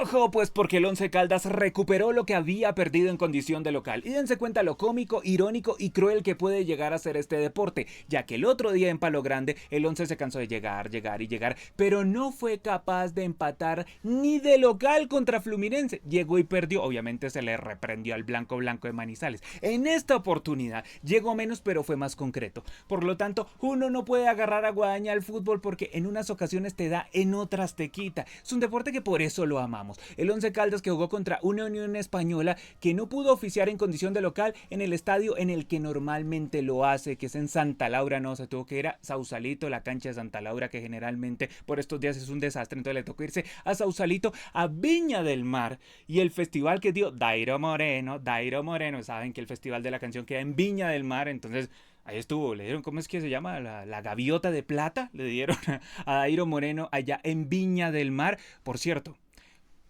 Ojo, pues porque el Once Caldas recuperó lo que había perdido en condición de local. Y dense cuenta lo cómico, irónico y cruel que puede llegar a ser este deporte, ya que el otro día en Palo Grande el Once se cansó de llegar, pero no fue capaz de empatar ni de local contra Fluminense. Llegó y perdió, obviamente se le reprendió al blanco de Manizales. En esta oportunidad llegó menos pero fue más concreto. Por lo tanto, uno no puede agarrar a guadaña al fútbol porque en unas ocasiones te da, en otras te quita. Es un deporte que por eso lo amamos. El Once Caldas que jugó contra una Unión Española que no pudo oficiar en condición de local en el estadio en el que normalmente lo hace, que es en Santa Laura, no, se tuvo que ir a Sausalito, la cancha de Santa Laura que generalmente por estos días es un desastre, entonces le tocó irse a Sausalito, a Viña del Mar, y el festival que dio Dairo Moreno, saben que el festival de la canción queda en Viña del Mar, entonces ahí estuvo, le dieron, ¿cómo es que se llama? La gaviota de plata, le dieron a Dairo Moreno allá en Viña del Mar. Por cierto,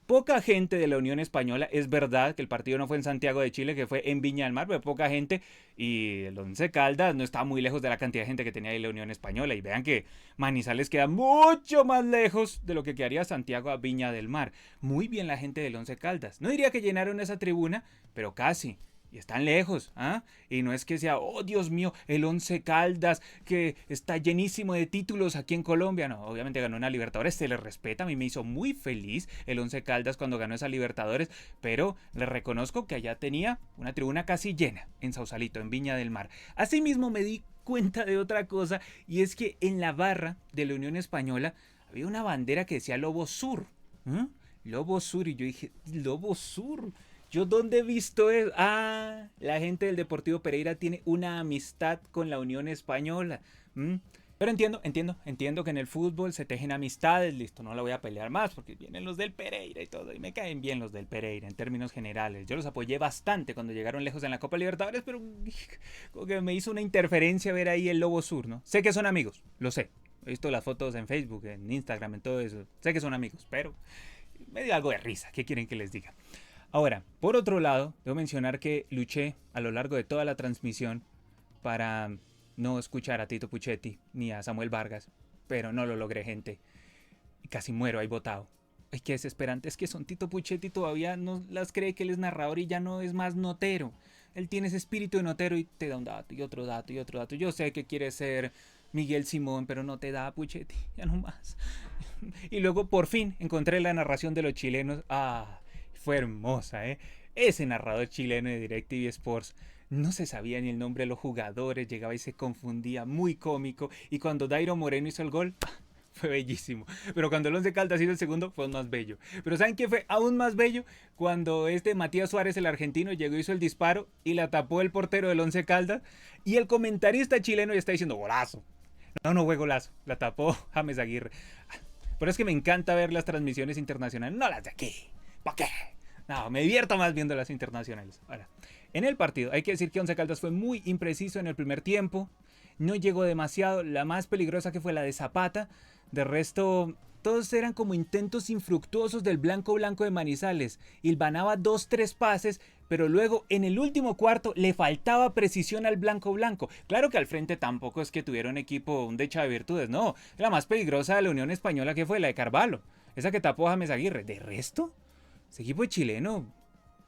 poca gente de la Unión Española, es verdad que el partido no fue en Santiago de Chile, que fue en Viña del Mar, pero poca gente, y el Once Caldas no estaba muy lejos de la cantidad de gente que tenía ahí la Unión Española, y vean que Manizales queda mucho más lejos de lo que quedaría Santiago a Viña del Mar. Muy bien la gente del Once Caldas, no diría que llenaron esa tribuna, pero casi. Y están lejos, ¿ah? Y no es que sea, oh Dios mío, el Once Caldas, que está llenísimo de títulos aquí en Colombia. No, obviamente ganó una Libertadores, se le respeta. A mí me hizo muy feliz el Once Caldas cuando ganó esa Libertadores, pero le reconozco que allá tenía una tribuna casi llena en Sausalito, en Viña del Mar. Asimismo me di cuenta de otra cosa, y es que en la barra de la Unión Española había una bandera que decía Lobo Sur. ¿Eh? Lobo Sur, y yo dije, Lobo Sur. ¿Yo dónde he visto eso? Ah, la gente del Deportivo Pereira tiene una amistad con la Unión Española. Pero entiendo que en el fútbol se tejen amistades, listo, no la voy a pelear más porque vienen los del Pereira y todo, y me caen bien los del Pereira en términos generales. Yo los apoyé bastante cuando llegaron lejos en la Copa Libertadores, pero como que me hizo una interferencia ver ahí el Lobo Sur, ¿no? Sé que son amigos, lo sé. He visto las fotos en Facebook, en Instagram, en todo eso. Sé que son amigos, pero me dio algo de risa. ¿Qué quieren que les diga? Ahora, por otro lado, debo mencionar que luché a lo largo de toda la transmisión para no escuchar a Tito Puchetti ni a Samuel Vargas, pero no lo logré, gente. Y casi muero ahí botado. Ay, qué desesperante, es que son Tito Puchetti todavía no las cree que él es narrador y ya no es más notero. Él tiene ese espíritu de notero y te da un dato y otro dato y otro dato. Yo sé que quiere ser Miguel Simón, pero no te da, Puchetti, ya no más. Y luego por fin encontré la narración de los chilenos. Fue hermosa, ¿eh? Ese narrador chileno de DirecTV Sports no se sabía ni el nombre de los jugadores, llegaba y se confundía, muy cómico. Y cuando Dairo Moreno hizo el gol, fue bellísimo. Pero cuando el Once Caldas hizo el segundo, fue más bello. Pero ¿saben qué fue aún más bello? Cuando Matías Suárez, el argentino, llegó y hizo el disparo y la tapó el portero del Once Caldas. Y el comentarista chileno ya está diciendo golazo. No fue golazo, la tapó James Aguirre. Pero es que me encanta ver las transmisiones internacionales, no las de aquí. ¿Para qué? No, me divierto más viendo las internacionales. Ahora, en el partido hay que decir que Once Caldas fue muy impreciso en el primer tiempo. No llegó demasiado. La más peligrosa que fue la de Zapata. De resto, todos eran como intentos infructuosos del blanco de Manizales. Hilvanaba 2-3 pases, pero luego en el último cuarto le faltaba precisión al blanco. Claro que al frente tampoco es que tuviera un equipo, un decha de virtudes, no. La más peligrosa de la Unión Española que fue la de Carvalho. Esa que tapó a James Aguirre. De resto, ese equipo chileno,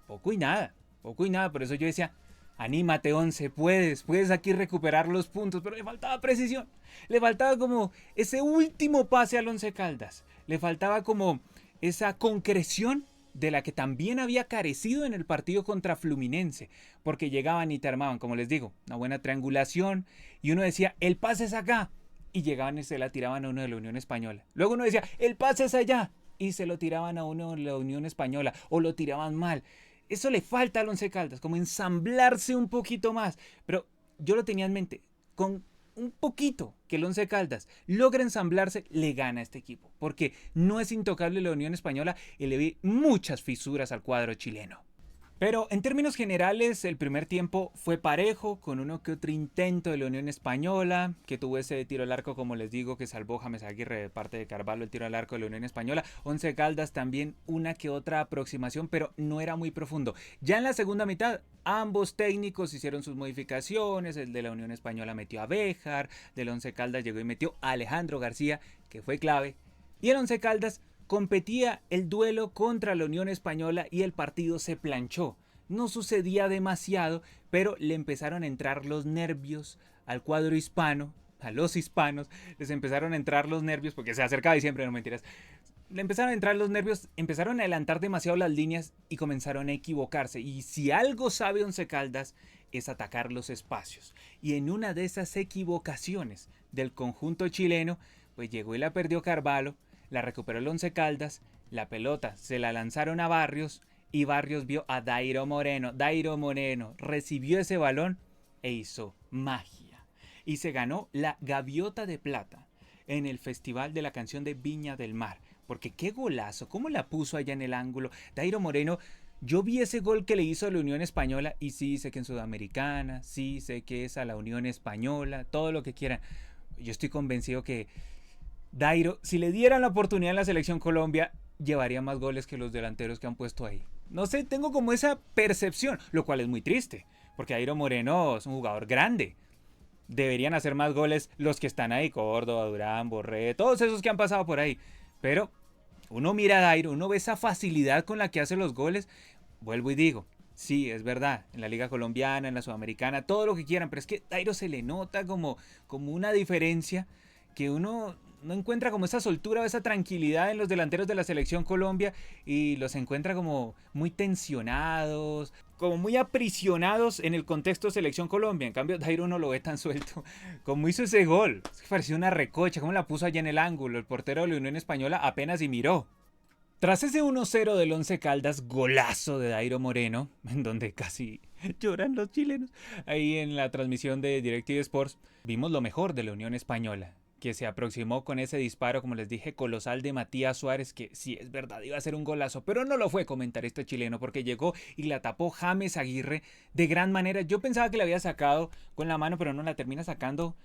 poco y nada. Por eso yo decía, anímate Once, puedes aquí recuperar los puntos. Pero le faltaba precisión. Le faltaba como ese último pase al Once Caldas. Le faltaba como esa concreción de la que también había carecido en el partido contra Fluminense. Porque llegaban y te armaban, como les digo, una buena triangulación. Y uno decía, el pase es acá. Y llegaban y se la tiraban a uno de la Unión Española. Luego uno decía, el pase es allá. Y se lo tiraban a uno de la Unión Española o lo tiraban mal. Eso le falta al Once Caldas, como ensamblarse un poquito más. Pero yo lo tenía en mente, con un poquito que el Once Caldas logra ensamblarse, le gana a este equipo. Porque no es intocable la Unión Española y le vi muchas fisuras al cuadro chileno. Pero en términos generales el primer tiempo fue parejo, con uno que otro intento de la Unión Española, que tuvo ese tiro al arco, como les digo, que salvó James Aguirre de parte de Carvalho, el tiro al arco de la Unión Española. Once Caldas también una que otra aproximación, pero no era muy profundo. Ya en la segunda mitad ambos técnicos hicieron sus modificaciones, el de la Unión Española metió a Béjar, del Once Caldas llegó y metió a Alejandro García, que fue clave, y el Once Caldas competía el duelo contra la Unión Española y el partido se planchó. No sucedía demasiado, pero le empezaron a entrar los nervios al cuadro hispano, a los hispanos, les empezaron a entrar los nervios porque se acercaba diciembre, no mentiras. Le empezaron a entrar los nervios, empezaron a adelantar demasiado las líneas y comenzaron a equivocarse. Y si algo sabe Once Caldas es atacar los espacios. Y en una de esas equivocaciones del conjunto chileno, pues llegó y la perdió Carvalho, la recuperó el Once Caldas, la pelota se la lanzaron a Barrios y Barrios vio a Dairo Moreno. Dairo Moreno recibió ese balón e hizo magia. Y se ganó la Gaviota de Plata en el Festival de la Canción de Viña del Mar. Porque qué golazo, cómo la puso allá en el ángulo. Dairo Moreno, yo vi ese gol que le hizo a la Unión Española y sí sé que en Sudamericana, sí sé que es a la Unión Española, todo lo que quieran. Yo estoy convencido que Dairo, si le dieran la oportunidad en la Selección Colombia, llevaría más goles que los delanteros que han puesto ahí. No sé, tengo como esa percepción, lo cual es muy triste, porque Dairo Moreno es un jugador grande. Deberían hacer más goles los que están ahí, Córdoba, Durán, Borré, todos esos que han pasado por ahí. Pero uno mira a Dairo, uno ve esa facilidad con la que hace los goles. Vuelvo y digo, sí, es verdad, en la Liga Colombiana, en la Sudamericana, todo lo que quieran, pero es que Dairo se le nota como una diferencia que uno no encuentra como esa soltura o esa tranquilidad en los delanteros de la Selección Colombia y los encuentra como muy tensionados, como muy aprisionados en el contexto de Selección Colombia. En cambio, Dairo no lo ve tan suelto como hizo ese gol. Es que parecía una recocha, como la puso allá en el ángulo. El portero de la Unión Española apenas y miró. Tras ese 1-0 del Once Caldas, golazo de Dairo Moreno, en donde casi lloran los chilenos, ahí en la transmisión de DirecTV Sports, vimos lo mejor de la Unión Española, que se aproximó con ese disparo, como les dije, colosal de Matías Suárez, que sí es verdad, iba a ser un golazo, pero no lo fue comentarista chileno, porque llegó y la tapó James Aguirre de gran manera. Yo pensaba que la había sacado con la mano, pero no, la termina sacando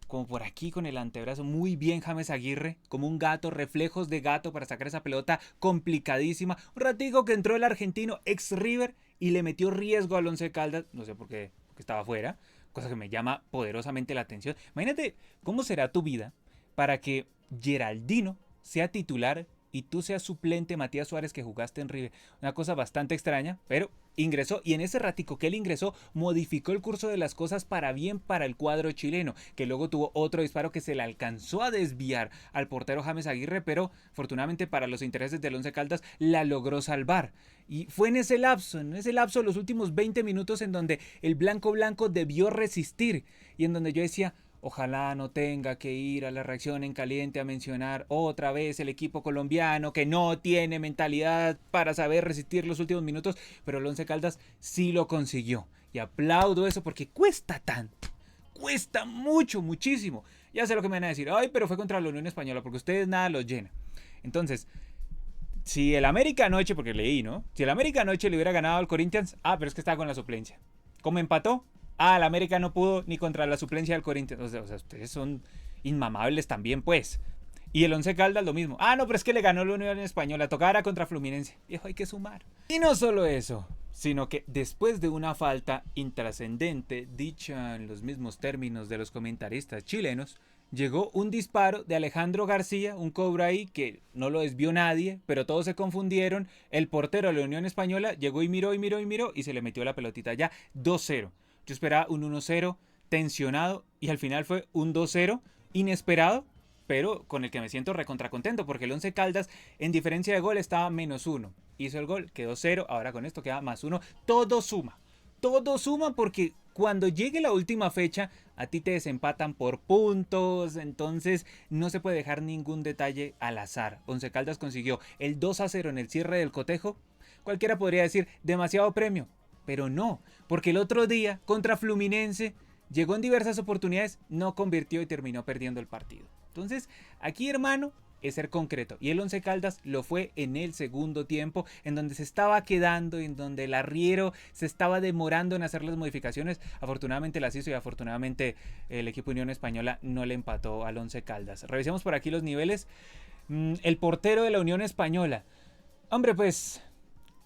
como por aquí con el antebrazo. Muy bien James Aguirre, como un gato, reflejos de gato para sacar esa pelota complicadísima. Un ratico que entró el argentino ex River y le metió riesgo al Once Caldas, no sé por qué, porque estaba afuera, cosa que me llama poderosamente la atención. Imagínate cómo será tu vida para que Geraldino sea titular y tú seas suplente, Matías Suárez, que jugaste en River. Una cosa bastante extraña, pero ingresó, y en ese ratico que él ingresó modificó el curso de las cosas para bien para el cuadro chileno, que luego tuvo otro disparo que se le alcanzó a desviar al portero James Aguirre, pero afortunadamente para los intereses del Once Caldas la logró salvar. Y fue en ese lapso, los últimos 20 minutos en donde el blanco debió resistir y en donde yo decía, ojalá no tenga que ir a la reacción en caliente a mencionar otra vez el equipo colombiano que no tiene mentalidad para saber resistir los últimos minutos, pero el Once Caldas sí lo consiguió. Y aplaudo eso porque cuesta tanto, cuesta mucho, muchísimo. Ya sé lo que me van a decir, ay, pero fue contra la Unión Española, porque ustedes nada los llena. Entonces, si el América anoche, porque leí, ¿no? Si el América anoche le hubiera ganado al Corinthians, pero es que estaba con la suplencia. ¿Cómo empató? El América no pudo ni contra la suplencia del Corinthians. O sea, ustedes son inmamables también, pues. Y el Once Caldas lo mismo. No, pero es que le ganó la Unión Española. Tocaba contra Fluminense. Viejo, hay que sumar. Y no solo eso, sino que después de una falta intrascendente, dicha en los mismos términos de los comentaristas chilenos, llegó un disparo de Alejandro García, un cobro ahí que no lo desvió nadie, pero todos se confundieron. El portero de la Unión Española llegó y miró y se le metió la pelotita ya 2-0. Yo esperaba un 1-0 tensionado y al final fue un 2-0 inesperado, pero con el que me siento recontracontento porque el Once Caldas en diferencia de gol estaba -1. Hizo el gol, quedó 0, ahora con esto queda +1. Todo suma porque cuando llegue la última fecha a ti te desempatan por puntos, entonces no se puede dejar ningún detalle al azar. Once Caldas consiguió el 2-0 en el cierre del cotejo. Cualquiera podría decir demasiado premio, pero no, porque el otro día contra Fluminense llegó en diversas oportunidades, no convirtió y terminó perdiendo el partido. Entonces, aquí, hermano, es ser concreto. Y el Once Caldas lo fue en el segundo tiempo, en donde se estaba quedando, en donde el arriero se estaba demorando en hacer las modificaciones. Afortunadamente las hizo y afortunadamente el equipo Unión Española no le empató al Once Caldas. Revisemos por aquí los niveles. El portero de la Unión Española. Hombre, pues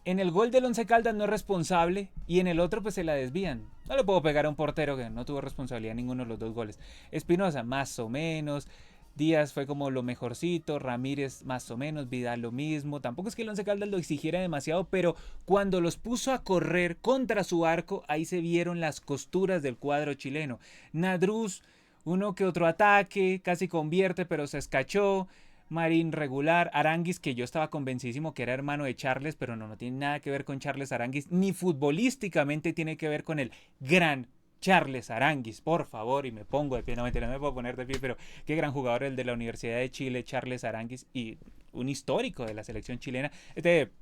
en el gol del Once Caldas no es responsable y en el otro pues se la desvían. No le puedo pegar a un portero que no tuvo responsabilidad en ninguno de los dos goles. Espinosa, más o menos. Díaz fue como lo mejorcito, Ramírez más o menos, Vidal lo mismo. Tampoco es que el Once Caldas lo exigiera demasiado, pero cuando los puso a correr contra su arco, ahí se vieron las costuras del cuadro chileno. Nadruz, uno que otro ataque, casi convierte, pero se escachó. Marín regular, Aranguis, que yo estaba convencidísimo que era hermano de Charles, pero no tiene nada que ver con Charles Aranguis, ni futbolísticamente tiene que ver con el gran Charles Aranguis, por favor, y me pongo de pie, no me puedo poner de pie, pero qué gran jugador el de la Universidad de Chile, Charles Aranguis, y un histórico de la selección chilena.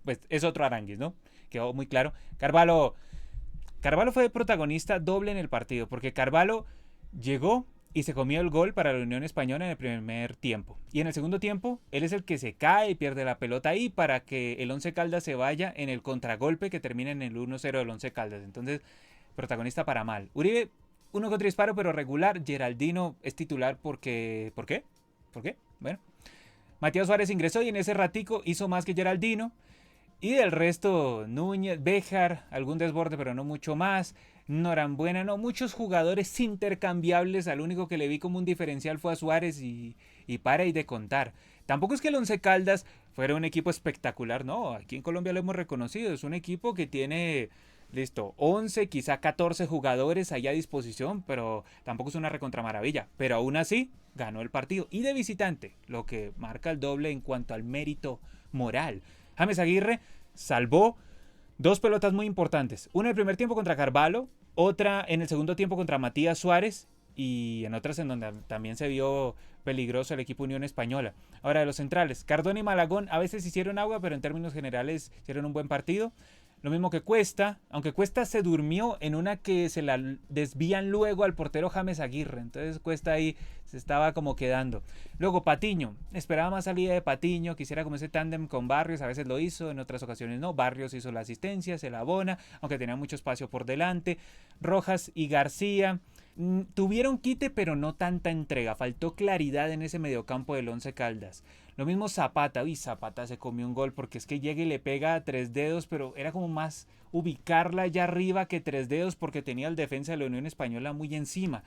Pues, es otro Aranguis, ¿no? Quedó muy claro. Carvalho fue protagonista doble en el partido, porque Carvalho llegó y se comió el gol para la Unión Española en el primer tiempo. Y en el segundo tiempo, él es el que se cae y pierde la pelota ahí para que el Once Caldas se vaya en el contragolpe que termina en el 1-0 del Once Caldas. Entonces, protagonista para mal. Uribe, uno con otro disparo, pero regular. Geraldino es titular porque... ¿Por qué? ¿Por qué? Bueno. Matías Suárez ingresó y en ese ratico hizo más que Geraldino. Y del resto, Núñez, Béjar, algún desborde, pero no mucho más. Norambuena, no, muchos jugadores intercambiables. Al único que le vi como un diferencial fue a Suárez y para y de contar. Tampoco es que el Once Caldas fuera un equipo espectacular, no. Aquí en Colombia lo hemos reconocido. Es un equipo que tiene, listo, 11, quizá 14 jugadores ahí a disposición, pero tampoco es una recontramaravilla. Pero aún así, ganó el partido. Y de visitante, lo que marca el doble en cuanto al mérito moral. James Aguirre salvó dos pelotas muy importantes. Una en el primer tiempo contra Carvalho, otra en el segundo tiempo contra Matías Suárez y en otras en donde también se vio peligroso el equipo Unión Española. Ahora de los centrales, Cardona y Malagón a veces hicieron agua, pero en términos generales hicieron un buen partido. Lo mismo que Cuesta, aunque Cuesta se durmió en una que se la desvían luego al portero James Aguirre. Entonces Cuesta ahí se estaba como quedando. Luego Patiño, esperaba más salida de Patiño, quisiera como ese tándem con Barrios, a veces lo hizo, en otras ocasiones no. Barrios hizo la asistencia, se la abona, aunque tenía mucho espacio por delante. Rojas y García tuvieron quite, pero no tanta entrega. Faltó claridad en ese mediocampo del Once Caldas. Lo mismo Zapata. Uy, Zapata se comió un gol porque es que llega y le pega a tres dedos, pero era como más ubicarla allá arriba que tres dedos porque tenía el defensa de la Unión Española muy encima.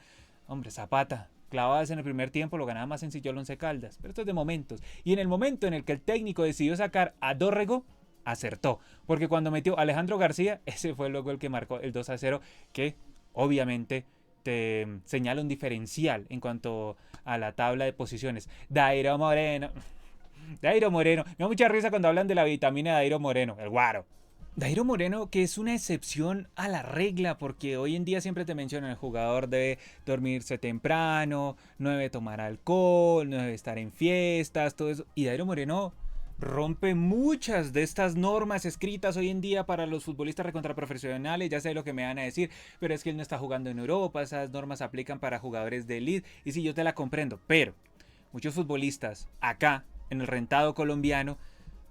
Hombre, Zapata, clavadas en el primer tiempo, lo ganaba más sencillo el Once Caldas. Pero esto es de momentos. Y en el momento en el que el técnico decidió sacar a Dórrego, acertó. Porque cuando metió a Alejandro García, ese fue luego el que marcó el 2-0, que obviamente te señala un diferencial en cuanto a la tabla de posiciones. Dairo Moreno. Me da mucha risa cuando hablan de la vitamina de Dairo Moreno, el guaro. Dairo Moreno, que es una excepción a la regla, porque hoy en día siempre te mencionan el jugador debe dormirse temprano, no debe tomar alcohol, no debe estar en fiestas, todo eso. Y Dairo Moreno rompe muchas de estas normas escritas hoy en día para los futbolistas recontraprofesionales. Ya sé lo que me van a decir, pero es que él no está jugando en Europa, esas normas se aplican para jugadores de elite. Y sí, yo te la comprendo, pero muchos futbolistas acá, en el rentado colombiano,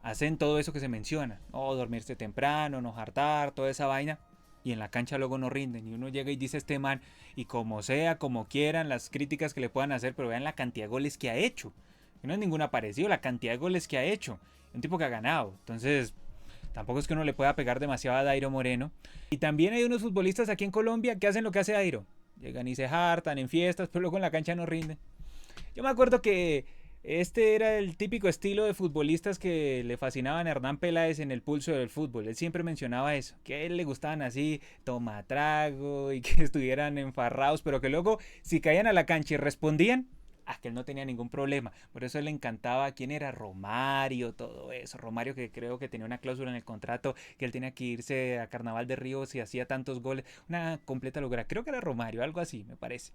hacen todo eso que se menciona. No, dormirse temprano, no hartar, toda esa vaina. Y en la cancha luego no rinden. Y uno llega y dice este man, y como sea, como quieran, las críticas que le puedan hacer, pero vean la cantidad de goles que ha hecho. Que no es ningún aparecido, la cantidad de goles que ha hecho. Un tipo que ha ganado. Entonces, tampoco es que uno le pueda pegar demasiado a Dairo Moreno. Y también hay unos futbolistas aquí en Colombia que hacen lo que hace Dairo. Llegan y se hartan en fiestas, pero luego en la cancha no rinden. Yo me acuerdo que este era el típico estilo de futbolistas que le fascinaban a Hernán Peláez en el pulso del fútbol. Él siempre mencionaba eso, que a él le gustaban así, toma trago y que estuvieran enfarrados, pero que luego si caían a la cancha y respondían, que él no tenía ningún problema. Por eso él le encantaba quién era Romario, todo eso. Romario, que creo que tenía una cláusula en el contrato que él tenía que irse a Carnaval de Río si hacía tantos goles. Una completa locura. Creo que era Romario, algo así, me parece.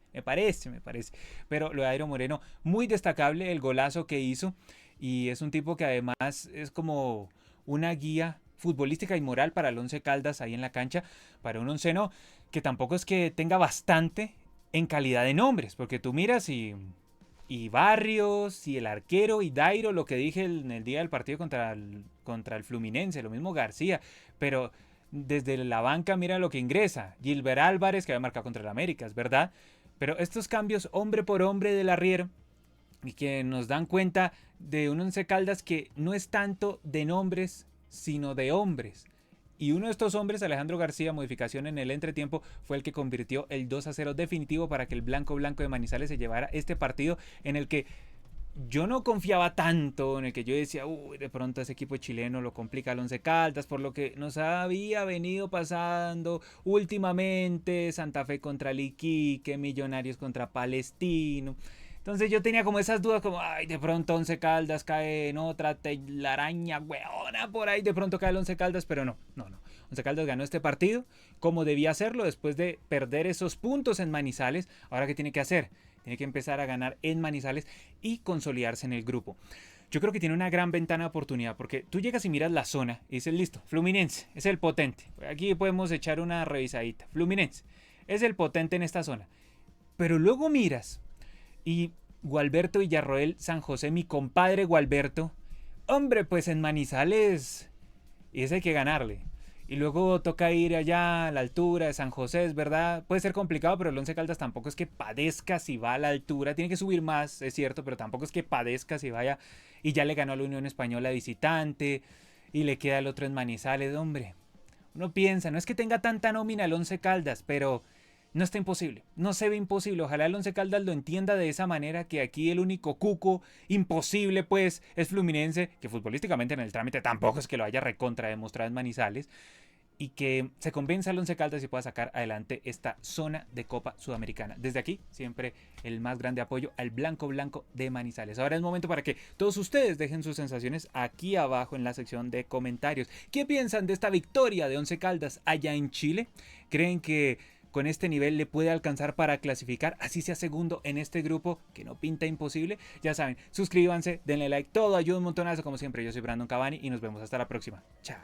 Pero lo de Dairo Moreno, muy destacable el golazo que hizo. Y es un tipo que además es como una guía futbolística y moral para el Once Caldas ahí en la cancha. Para un onceno que tampoco es que tenga bastante en calidad de nombres. Porque tú miras y Barrios, y el arquero, y Dairo, lo que dije en el día del partido contra el Fluminense, lo mismo García, pero desde la banca mira lo que ingresa, Gilbert Álvarez, que había marcado contra el América, es verdad, pero estos cambios hombre por hombre del arriero, y que nos dan cuenta de un Once Caldas que no es tanto de nombres, sino de hombres. Y uno de estos hombres, Alejandro García, modificación en el entretiempo, fue el que convirtió el 2-0 definitivo para que el blanco de Manizales se llevara este partido en el que yo no confiaba tanto en el que yo decía, uy, de pronto ese equipo chileno lo complica el Once Caldas, por lo que nos había venido pasando últimamente, Santa Fe contra el Iquique, Millonarios contra Palestino. Entonces yo tenía como esas dudas, como, ay, de pronto Once Caldas cae en otra telaraña, weona, por ahí de pronto cae el Once Caldas, pero no, no, no. Once Caldas ganó este partido como debía hacerlo después de perder esos puntos en Manizales. Ahora, ¿qué tiene que hacer? Tiene que empezar a ganar en Manizales y consolidarse en el grupo. Yo creo que tiene una gran ventana de oportunidad porque tú llegas y miras la zona y dices, listo, Fluminense es el potente. Aquí podemos echar una revisadita. Fluminense es el potente en esta zona. Pero luego miras y Gualberto Villarroel San José, mi compadre Gualberto, hombre, pues en Manizales y ese hay que ganarle. Y luego toca ir allá a la altura de San José, es verdad. Puede ser complicado, pero el Once Caldas tampoco es que padezca si va a la altura. Tiene que subir más, es cierto, pero tampoco es que padezca si vaya. Y ya le ganó a la Unión Española visitante. Y le queda el otro en Manizales, hombre. Uno piensa, no es que tenga tanta nómina el Once Caldas, pero no está imposible. No se ve imposible. Ojalá el Once Caldas lo entienda de esa manera, que aquí el único cuco imposible pues es Fluminense, que futbolísticamente en el trámite tampoco es que lo haya recontra demostrado en Manizales, y que se convenza al Once Caldas y pueda sacar adelante esta zona de Copa Sudamericana. Desde aquí, siempre el más grande apoyo al Blanco Blanco de Manizales. Ahora es momento para que todos ustedes dejen sus sensaciones aquí abajo en la sección de comentarios. ¿Qué piensan de esta victoria de Once Caldas allá en Chile? ¿Creen que con este nivel le puede alcanzar para clasificar, así sea segundo en este grupo que no pinta imposible? Ya saben, suscríbanse, denle like, todo ayuda un montonazo como siempre. Yo soy Brandon Cavani y nos vemos hasta la próxima. Chao.